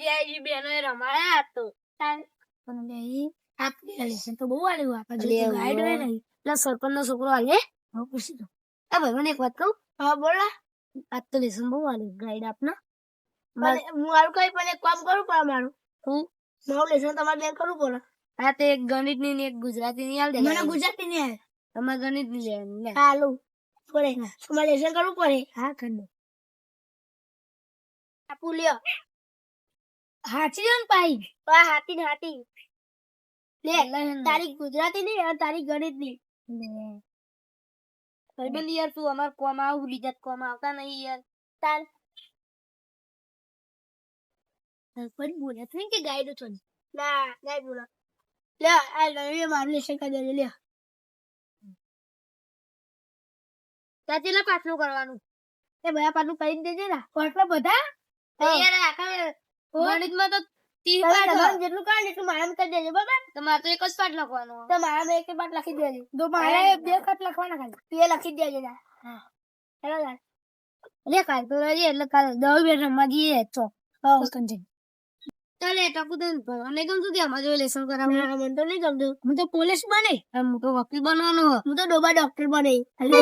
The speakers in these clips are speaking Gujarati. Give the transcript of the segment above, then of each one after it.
જીઆઈજી બેનો એ રમાયા તો પણ લે આપણે લેસન તો બહુ આલ્યું આપણે જો અલે ગાઈડ હોય ને એટલે સરપંચ નો છોકરો આલે હું પૂછી દઉં આ ભાઈ મને એક વાત કહું હા બોલો આજ તો લેસન બહુ આલ્યું ગાઈડ આપના હું મારું કઈ પણ એક કામ કરું પણ મારું હું મારું લેસન તમારે બેન કરવું પડે આ તે એક ગણિત ની ને એક ગુજરાતી ની આલ દે મને ગુજરાતી નહીં આવે તમારે ગણિત ની લે હાલો પડે તમારે લેસન કરવું પડે હા ખંડો આપું લ્યો હાચી જન પાઈ પા હાથી ને હાથી લે તારી તારી ગુજરાતી ની અને તારી ગણિત ની ભાઈબંધ યાર તું અમાર કોમ આવું બીજા કોમ આવતા નહીં યાર તાર સરપંચ બોલે છે કે ગાઈડ છો ના નહીં બોલો લે આ નવી મારું લેસન કરી દેજો લ્યો ત્યાંથી પાછું કરવાનું એ બધા પાછું કરી દેજે ને કોટલો બધા યાર આખા ગણિત માં તો 30 તમારે પાઠ તમારે જેટલું કાઢ એટલું મારામાં કરી દેજો બરાબર તમારે તો એક જ પાઠ લખવાનો તો મારામાં એક પાઠ લખી દેજો તો મારે બે ખત લખવાના ખાલી બે લખી દેજો હા હેલો યાર લે કાલ તો રજી એટલે કાલ 10 મિનિટ રમવા જઈએ તો કન્ટિન્યુ ચાલે ટકુ તને ભણવાને ગમતું કે અમારે લેસન કરાવવું ના મને તો નહીં ગમતું હું તો પોલીસ બને હું તો વકીલ બનવાનો હું તો ડોબા ડોક્ટર બને તને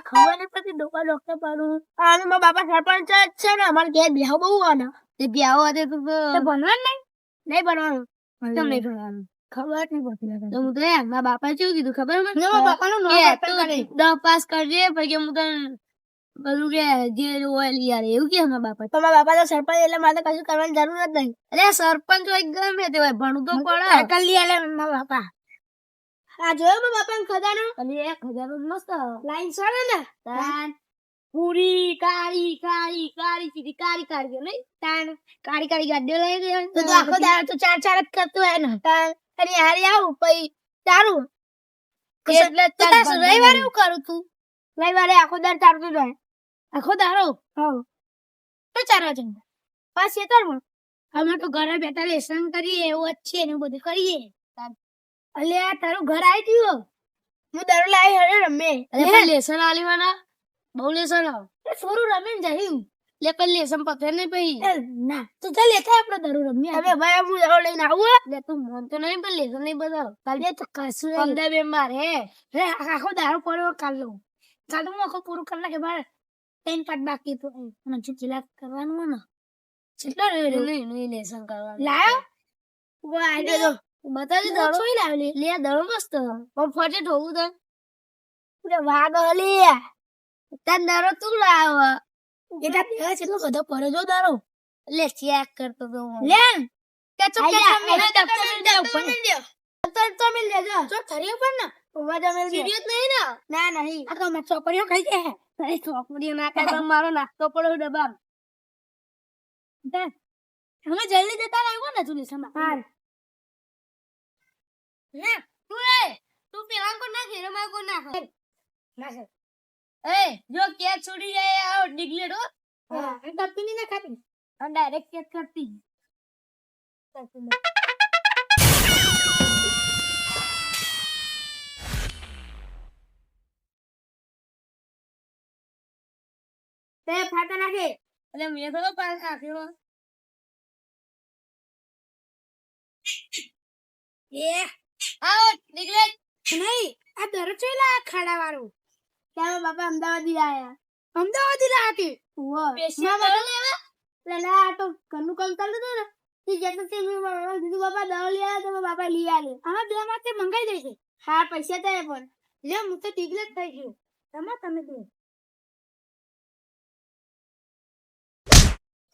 ખબર નહીં પડતી ડોબા ડોક્ટર બનું અને મારા બાપા સરપંચ જ છે ને અમારે ઘેર બેહો બહુ આના તે બ્યાવો hatte તું તો ભણવાનું નહીં ભણવાનું કેમ નહીં ભણવાનું ખબર જ નહીં પડતી તો હું તો યાર મારા બાપાએ કેવું કીધું ખબર મને મારા બાપાનું નામ કે આપેલ કરે. તું 10 પાસ કરજે પછી હું તને બધું કે જે હોય લઈ આવે એવું કે મારા બાપા તો મારા બાપા તો સરપંચ એટલે મારે તો કશું કરવાની જરૂર જ નહીં અરે સરપંચ હોય ગમે તે હોય ભણવું તો પડે સાયકલ લઈ આલે મારા બાપા આ જોયો મારા બાપાનો ખજાનો અને 1000 નું મસ્ત લાઈન સરે ને તાન પૂરી કાળી કાળી કાળી સીધી કાળી કાળી નહીં તાન કાળી કાળી ગાડીઓ લઈ ગયો તો તું આખો દાડો તો ચાર ચાર જ કરતો હોય ને અને હારી આવું પછી તારું એટલે તું તાર રવિવારે એવું કરું તું રવિવારે આખો દાડો ચાલતું રહે આખો દાડો હા તો ચારવા જવું પાછું ખેતરમાં અમે તો ઘરે બેઠા લેસન કરીએ એવું જ છે ને એવું બધું કરીએ અલ્યા તારું ઘર આવી ગયું હું દરો લાવી હરે રમે અરે લેસન આલીવાના બહુ લેસન આવ થોડું રમે ને જયું લે પણ લેસન પતે નહીં પછી ના તું ચાલ લેતા આપણે દરો રમીએ હવે ભાઈ હું દરો લઈને આવું લે તું મન તો નહીં પણ લેસન નહીં બતાવ કાલે તો કશું નહીં. 15 બે મારે રે આખો દારો પડ્યો કાલનો કાલ હું આખો પૂરું કરી નાખે બાર 3 પાઠ બાકી તો અને ચીલા કરવાનું હોય ને કેટલા રહ્યો નહીં લેસન કરવાનું લાયો વાહ આઈ દો બતાવી દરો દરો છોઈ લાવેલી લે દરો મસ્ત પણ ફટે ઢોવું તો પૂરે વાગો લે તાર દરો તું લાવ એટા પેલા કેટલો બધો પડ્યો જો દારો લે ચેક કરતો તો હું લે કેચો આઈ જા, કેચો એને દફતર મિલ દે ઉપર તો મિલ દેજો જો થરી ઉપર ને ઉભા તો મિલ દે સિરિયસ નહીં ને ના નહીં આ તો મેં ચોપડીઓ ખાઈ જાય અરે ચોકડીઓ ના કાઢ મારો નાસ્તો પડ્યો ડબ્બા અમે જલ્દી જતા રહ્યો ને તું લેસન હા તું પેલા કો નાખ હેરો માં કો નાખ ના સર એ જો કેચ છોડી જાય આવો ડિગ્લેડ હો હા એ ડબ્બી ની ના ખાતી અને ડાયરેક્ટ કેચ કરતી તે ફાટા નાખે એટલે મેં થોડો પાસ નાખ્યો એ આવો ડિગ્લેડ નહીં આ દરો ચેલા ખાડા વાળું ત્યાં બાપા અમદાવાદી આયા અમદાવાદી લાતી ઓ સ્પેશિયલ દરો લેવા લેલા આ તો ઘરનું કામ ચાલતું હતું ને તે જેટલું તે દીધું બાપા દવા લઈ આવ્યા તો બાપા લઈ આવ્યો હા બે માટે મંગાઈ દેશે હા પૈસા થાય પણ લે હું તો ટીગલે જ થઈ ગયું તમે દે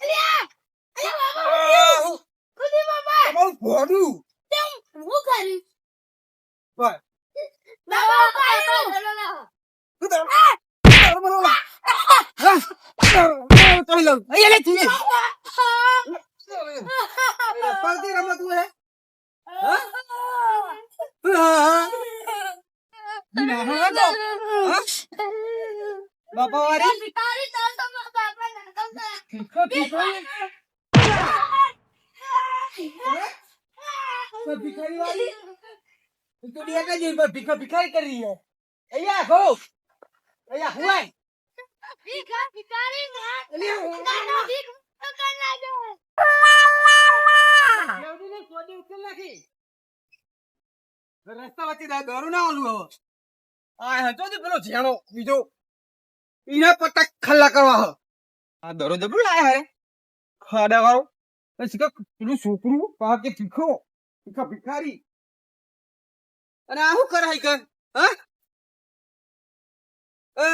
અલ્યા અલ્યા બાબા ખુદી બાબા તમારું ભોડું હું કરી બસ બાબા પાયો શું તારું? તારું બોલો. હા? તારું લઉં. અહીંયા લે તું. પાલતી રમતું હે? હા? હા. ના, તો. હા? બાપા વાળી? ભિખારી તો બાપા ના ભિખારી? તો ભિખારી વાળી? તું તો એક જ ભિખારી કરી રહી હે. અહીંયા ખો. અહીંયા હુવાય. ભિખારી ના અલ્યા, હું- ના ભિખ પકડ લાગ્યો કેવડીને સોડી ઉકેલ નાખી. રસ્તા વચ્ચે દોરું ના આલું હવે. આ હતો ને પેલો જેણો બીજો ઈને પટક ખલ્લા કરવા હ. આ દરો જબરું લાયા હે ખાડા વાળો. પછી કે પેલું છોકરું પાકે ભીખા ભિખારી. અને આ શું કરાય કર હા એ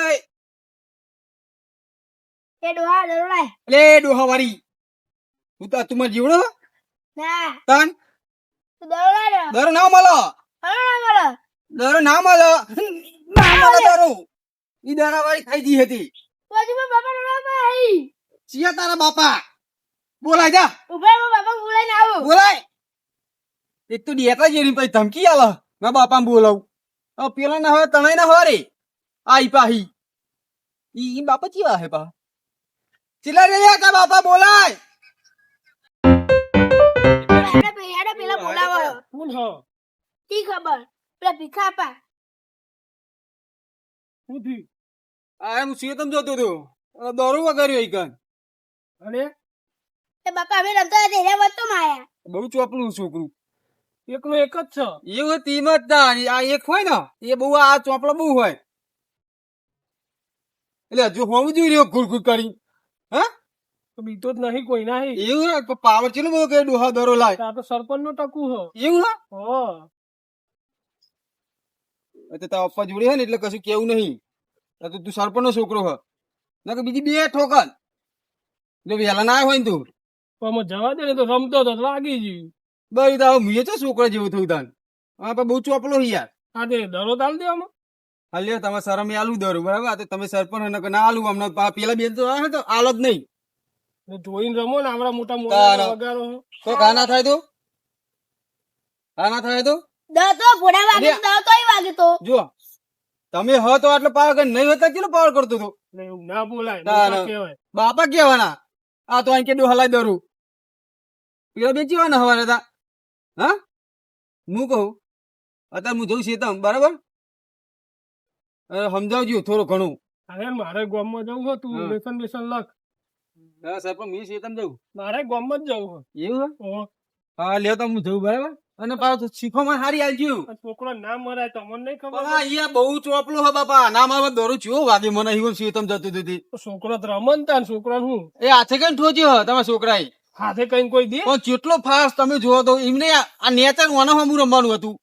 એ ડોહા દરોડાય લે ડોહા વાળી તું માર જીવડો ના તાન તું દરોડાય ને દરો ના મળો હળો દરો ના મળો ના મળો દરો ઈ દરા વાળી ખાઈ દી હતી. પછી મારા બાપા દરોડાય આવી ચિયા તારા બાપા બોલાય જા ઉભા મારા બાપા બોલાઈને આવો બોલાય. એક તો ડેટા જેરી પછી ધમકી આલે ના બાપા બોલાવું. હવે પેલા ના હવે તણાઈ ના હોય રે આઈ પાહી ઈ બાપા ચીવા હે પા ચિલ્લા રે તા બાપા બોલાય. હેડે પેલા બોલાવો કોણ હો કી ખબર પેલા ભીખા આપા હું થી આ હું સિયતમ જોતો તો દોરો વગાડ્યો ઈ કન. અને એ બાપા અમે રમતા હતા હેડે વત્તો માયા બહુ ચોપલું છોકરું એકનો એક જ છે એવું ટીમ જ ના આ એક હોય ને એ બહુ આ ચોપલો બહુ હોય એટલે હજુ હોવું જોઈ રહ્યો ઘુર કરી હા બીતો જ નહીં કોઈ નહીં એવું હે પાવર ચેલો બહુ કે ડોહા દરો લાય આ તો સરપંચ નો ટકુ હો એવું હો હે તો તારા પપ્પા જોડે હે ને એટલે કશું કેવું નહીં તો તું સરપંચ નો છોકરો હ ના કે બીજી બે ઠોકર જો વહેલા ના આવ્યો હોય ને તું પણ જવા દે ને તો રમતો તો લાગી ગયું બઈ તો મુએ તો છોકરા જેવું થયું તાન હા પણ બહુ ચોપલો હી યાર. આ તે દરો તાલ દેવામાં હાલ્યો તમે શરમ આલુ દરો બરાબર આ તો તમે સરપંચ ને ના આલુ હમણાં પેલા બેન તો આવે તો આલો જ નહીં. જોઈને રમો ને આવડા મોટા તારા. મોટા વગારો હો. તો ગાના થાય તો ગાના થાય તો દસ તો ફોડા વાગે અરે. દસ તોય વાગે તો જો તમે હ તો આટલો પાવર કર નહીં હોતા કેટલો પાવર કરતો તો એટલે એવું ના બોલાય તારા. મોટા કહેવાય બાપા કેવાના આ તો અહીં કે હલાઈ દરું પેલા બેચીવાના હવાના હતા હા હું કહું અત્યારે હું જઉં શેતમ બરાબર સમજાવજો થોડું ઘણું. અરે મારે ગામમાં જવું હો તું હા. લેસન બેસન લખ હા સરપંચ હું શેતમ જઉં મારે ગામમાં જ જવું હો એવું હો. હા લ્યો તો હું જઉં બરાબર અને પાછું શીખોમાં હારી આવજો. આ છોકરો ના મરાય તો મને નહીં ખબર પણ આ અહીંયા બહુ ચોપલું હે બાપા નામ આવે દોરું ચેવો વાગે મને એવું શેતમ જતું હતી છોકરો તો રમનતા ને છોકરા હું એ હાથે કઈ ઠોચ્યો હે તમારા છોકરાએ હાથે કઈ કોઈ દે પણ જેટલો ફાસ્ટ તમે જોવો તો એમને આ નેચર વાના હમું રમવાનું હતું.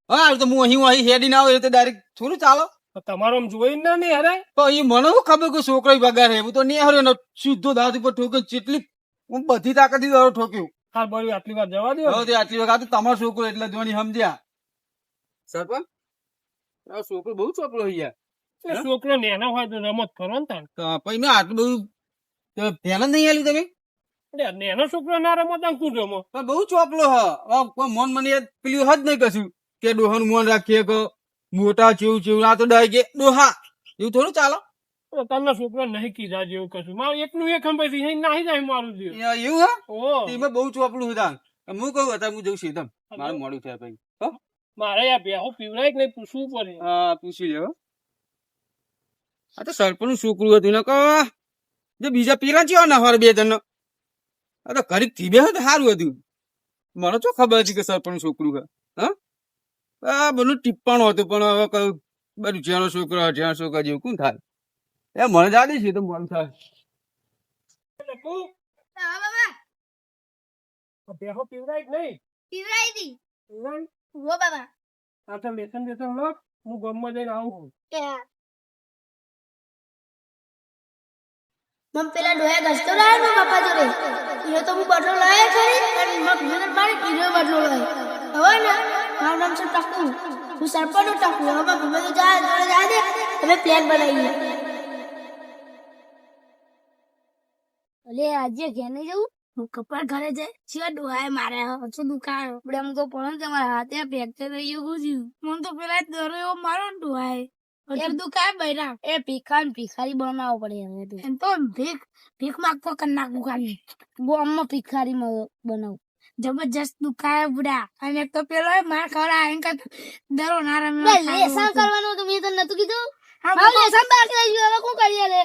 હા તો હું અહીં હેડી ના આવે તો ડાયરેક્ટ થોડું ચાલો તમારો આમ જોઈને ના નહીં હરાય પણ એ મને શું ખબર કે છોકરો વગાડે હું તો નહીં હાર્યો ને સીધો દાંત ઉપર ઠોક્યો જેટલી હું બધી તાકાતથી દરો ઠોક્યું. હા બરી આટલી વાર જવા દો હવે તે આટલી વખત તમારો છોકરો એટલે જોની સમજ્યા સરપંચ આ છોકરો બહુ ચોપલો યાર. એ છોકરો નેનો હોય તો રમત કરો ને તાણ તો પછી મેં આટલું બધું તો ધ્યાન જ નહીં આલ્યું તમે એટલે નેનો છોકરો ના રમો તો કોણ રમો પણ બહુ ચોપલો હ કોઈ મન મને પેલું હજ નહીં કશું કે ડોહાનું મન રાખીએ કે મોટા ચેવું આ તો ડાય કે ડોહા એવું થોડું ચાલો તમને છોકરો નહીં કીધા જેવું કશું મારું એકનું એક પછી અહીં નાહી જાય મારું જીવ એવું હા ઓ એમાં બહુ ચોપલું હતા હું કહું હતા હું જઉં છું તમ મારું મોડું થયા પછી મારે આ બેહો પીવડાય કે નહીં પૂછવું પડે હા પૂછી લેવો આ તો સરપંચ છોકરું હતું ને જે બીજા પેલા ચેવા ના હોય બે જણ આ તો ઘડીક થી બે તો સારું હતું મને તો ખબર હતી કે સરપંચ છોકરું છે હા આ બધું ટીપ્પાણું હતું પણ હવે કયું બધું જ્યાંનો છોકરા જેવું કોણ થાય એ મને જાડે છે તો મન થાય હા બાબા બેહો પીવડાય કે નહીં પીવરાઈ દી પીવડાય? વો બાબા આ તો લેસન બેસન લો હું ગામમાં જઈને આવું છું કે હા મમ પેલા ડોયા ગસ્તો લાયો ને બાપા જોડે ઈનો તો હું બટલો લાયો છે અને મમ ભીનો મારી ઈનો બટલો લાયો હવે ને મારું નામ છે ટકુ હું સરપંચ નું ટકુ હવે ભીમે તો જા દે તમે પ્લાન બનાવીએ અલે આજે ઘેર નહીં જવું હું કપડા ઘરે જાય છે ડોહાય મારે હચું દુખાય આપણે એમ તો પણ તમારા હાથે ફ્રેક્ચર થઈ ગયું છું મને તો પેલા દરો એવો મારો ને ડોહાય એમ દુખાય બૈરા એ ભિખારી બનાવવો પડે હવે તો એમ તો ભીખ માંગતો કરી નાખું ખાલી બોમ્બમાં ભિખારી બનાવું જબરજસ્ત દુખાય બુડા અને એક તો પેલો માર ખરા આઈને દરો ના રમે લેસન કરવાનું તો મેં તો નતું કીધું હા લેસન બાકી રહી ગયું હવે શું કરીએ રે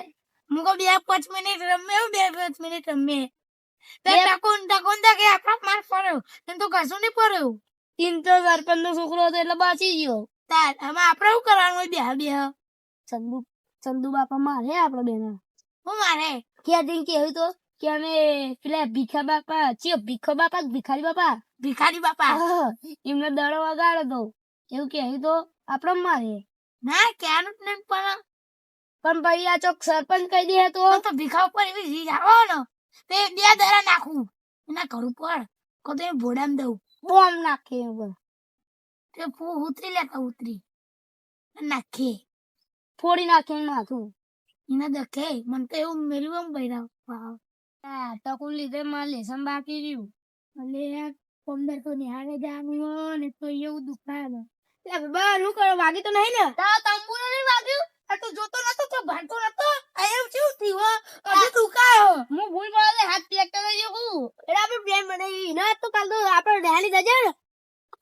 મુકો 2-5 મિનિટ રમે 2-5 મિનિટ રમે તે ટકોન ટકોન દે કે આપણો માર પડ્યો તને તો કશું નહીં પડ્યો ઈન તો સરપંચ નો છોકરો હતો એટલે બાચી ગયો. તાર હવે આપણે શું કરવાનું હોય બે ચંદુ બાપા મારે આપડે બેન હું મારે ક્યાં જઈને કેવું તો કે અમે પેલા ભીખા બાપા ભીખો બાપા કે ભિખારી બાપા ભિખારી બાપા એમને દડો વગાડો તો એવું કેવું તો આપડે મારે. ના ક્યાંનું જ નહીં પણ પણ ભાઈ આ ચોક સરપંચ કહી દે તો તો ભીખા ઉપર એવી રીત આવો ને તે બે દરા નાખું એના ઘર ઉપર કો તો એ ભોડામાં દઉં બોમ્બ નાખે ઉપર. તે ઉતરી લેતા ઉતરી નાખે ફોડી નાખે એનું માથું. એને દખે મને તો એવું મેળવું બૈરા હા ટકું લીધે મારે લેસન બાકી રહ્યું. એટલે 1500 નિહાળે જવાનું હોય ને તો એવું દુખાય ને એટલે બાબા શું કરો વાગી તો નહીં ને તારા તંબુરો નહીં વાગ્યું આ તો જોતો નતો તો ભાગતો નતો આ એવું શું થયું હજુ દુખાયો હું ભૂલ પડે હાથ પેક કરી દઉં એટલે આપણે પ્લેન બનાવી ના તો કાલ તો આપણે ડેલી જજે ને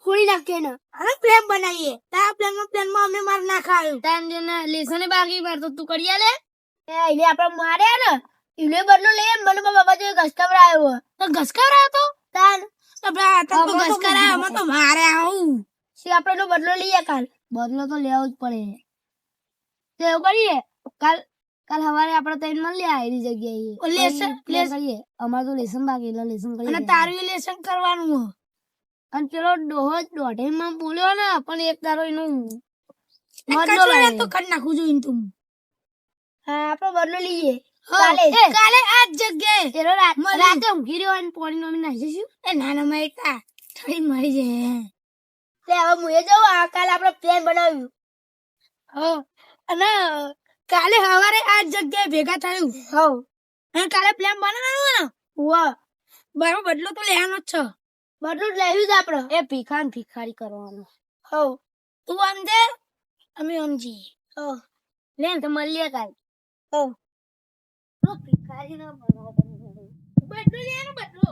ફોડી નાખીએ ને હવે પ્લેન બનાવીએ તારા પ્લેનમાં અમને માર નાખાયું તાન જેને લેસન બાકી પર તો તું કરી આલે એને આપણે માર્યા ને એને બદલો લઈએ મને બાબા જો ઘસકવરાયો તો ઘસકવરાયો તો તાન તો ઘસકવરાયો અમે તો મારે આવું સી આપણે નો બદલો લઈએ કાલ બદલો તો લેવો જ પડે. તો એવું કરીએ કાલ સવારે આપણે તૈન મળી આ એની જગ્યાએ લેસન કરીએ. અમારે તો લેસન બાકી એટલે લેસન કરીએ. અને તારું લેસન કરવાનું અને પેલો ડોહો દોઢે માં બોલ્યો ને પણ એક તારો એનું તો કરી નાખું જોઈએ તું હા આપણે બદલો લઈએ કાલે કાલે આ જ જગ્યાએ પેલો રાતે ઊંઘી રહ્યો અને પાણી નો નાખી જઈશું. એ નાના માઈતા થઈ મરી જાય તે હવે હું એ જાઉં આ કાલે આપણે પ્લાન બનાવ્યું. અને કાલે સવારે આ જ જગ્યાએ ભેગા થયું હવ અને કાલે પ્લાન બનાવવાનું ને વાહ બરાબર બદલો તો લેવાનો જ છે બદલું જ લેવું જ આપડે એ ભિખારી કરવાનું. હવ તું સમજે અમે સમજીએ લે તો મળીએ કાલ. ભિખારી ના બદલો લેવાનો બદલો